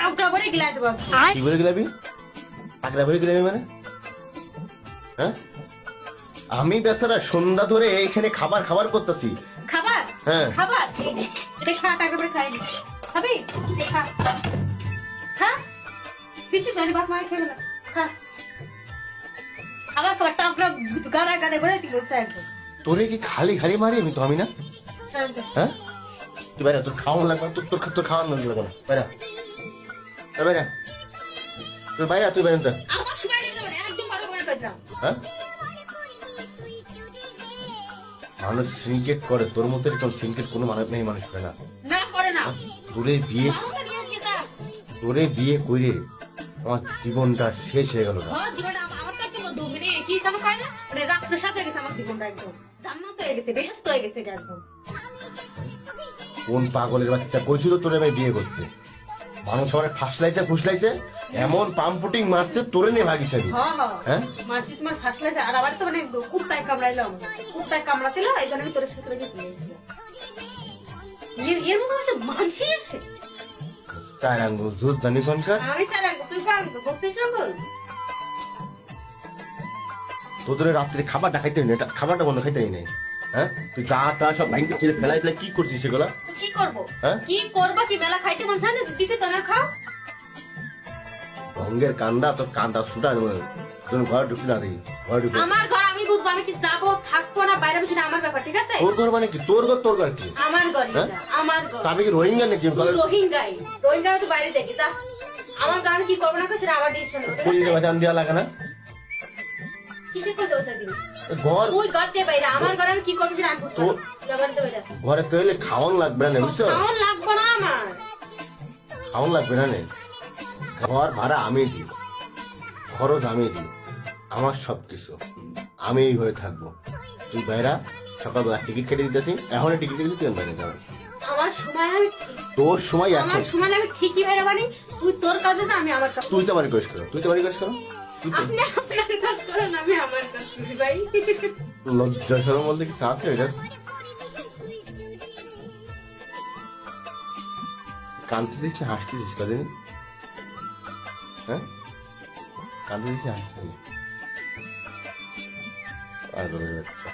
টাউটা করে গিলা দেব কি বলে গেলাবি আগরা বলে গেলাবি মানে হ্যাঁ আমি বেচারা সন্ধ্যা ধরে এইখানে খাবার খাবার করতেছি খাবার হ্যাঁ খাবার এটা খা টাকা করে খাই খাবি খা খা কিসি মানে বাপ মা খেয়ে গেল খা খাবার খাবার টাউটা গাদা গাদা করে ঠিক আছে একদম তোরে কি খালি খালি মারি আমি তো আমি না হ্যাঁ তুই বাইরে তোর খাওয়ান লাগবে তোর খাওয়ান লাগবে না বাইরে বাইরে তুই বাইরে তুই বাইরে আমার সময় লেগে যাবে একদম কথা বলে কইতাম হ্যাঁ মানুষ সিনকেট করে তোর মতো এরকম সিনকেট কোনো মানুষ নেই মানুষ করে না না করে না তোরে বিয়ে মামা তো নিয়ে গেছে তোরে বিয়ে করে আমার জীবনটা শেষ হয়ে গেল না হ্যাঁ জীবনটা আমার তো একদম দুমিনে কি জানো কয় না মানে রাস্তার সাথে গেছে আমার জীবনটা একদম জান্নাত হয়ে গেছে বেহেশত হয়ে গেছে একদম কোন পাগলের বাচ্চা কইছিল তোরে আমি বিয়ে করতে মানুষ আমার ফুসলাইছে এমন পাম্পুটিং মারছে তোরে নিয়ে ভাগিস আমি হ্যাঁ মারছি তোমার ফাঁসলাইছে আর আবার তো মানে কুত্তায় কামড়াইলো কুত্তায় কামড়াতিল এই জন্য আমি তোর সাথে লেগে চলে গেছিলাম এর মতো হচ্ছে মানসি আছে চার আঙ্গুল জোর জানি কোনকার আমি স্যার তুই কান বলতে শুরু তোদের রাত্রে খাবারটা খাইতে নেই এটা খাবারটা বন্ধ খাইতে নেই হ্যাঁ তুই চা টা সব ভাঙতে ছেড়ে ফেলাই ফেলাই কি করছিস সেগুলা কি করবো হ্যাঁ কি করবা কি বেলা খাইতে মন চায় না দিছে তো না খাও ভঙ্গের কান্দা তোর কান্দা ছুটা তোর ঘর ঢুকলি না দেখি ঘর ঢুকে আমার ঘর আমি বুঝবো আমি কি যাবো থাকবো না বাইরে বসে আমার ব্যাপার ঠিক আছে তোর ঘর মানে কি তোর ঘর কি আমার ঘর এটা, আমার ঘর তবে কি রোহিঙ্গা নাকি তুই রোহিঙ্গা তো বাইরে দেখি যা আমার গ্রামে কি করবো না সেটা আমার ডিসিশন পুলিশে বাজান দেওয়া লাগে না কিসের কইছে ওসা দিন ঘর তুই করতে বাইরে আমার ঘরে আমি কি করবো সেটা আমি বুঝবো জবান তো বাইরে ঘরে তৈলে খাওয়ান লাগবে না বুঝছো আমার লাগবে না আমার খাওয়ান লাগবে না নে ঘর ভাড়া আমি দিই খরচ আমি দিই আমার সবকিছু আমি এই ঘরে থাকবো তুই বাইরা সকালবেলা টিকিট কেটে দিতেছি এখনই টিকিট কেটে তুই বাইরে যাবে আমার সময় আমি তোর সময় আছে আমার সময় আমি ঠিকই বাইরে বানি তুই তোর কাজে না আমি আমার কাছে তুই তো আমার রিকোয়েস্ট করো তুই আপনি আপনার কাজ করেন আমি আমার কাজ করি ভাই লজ্জা শরম বলতে কিছু আছে এটা কানতে দিস না হাসতে দিস কদিন হ্যাঁ কানতে দিস না হাসতে দিস পাগলের বাচ্চা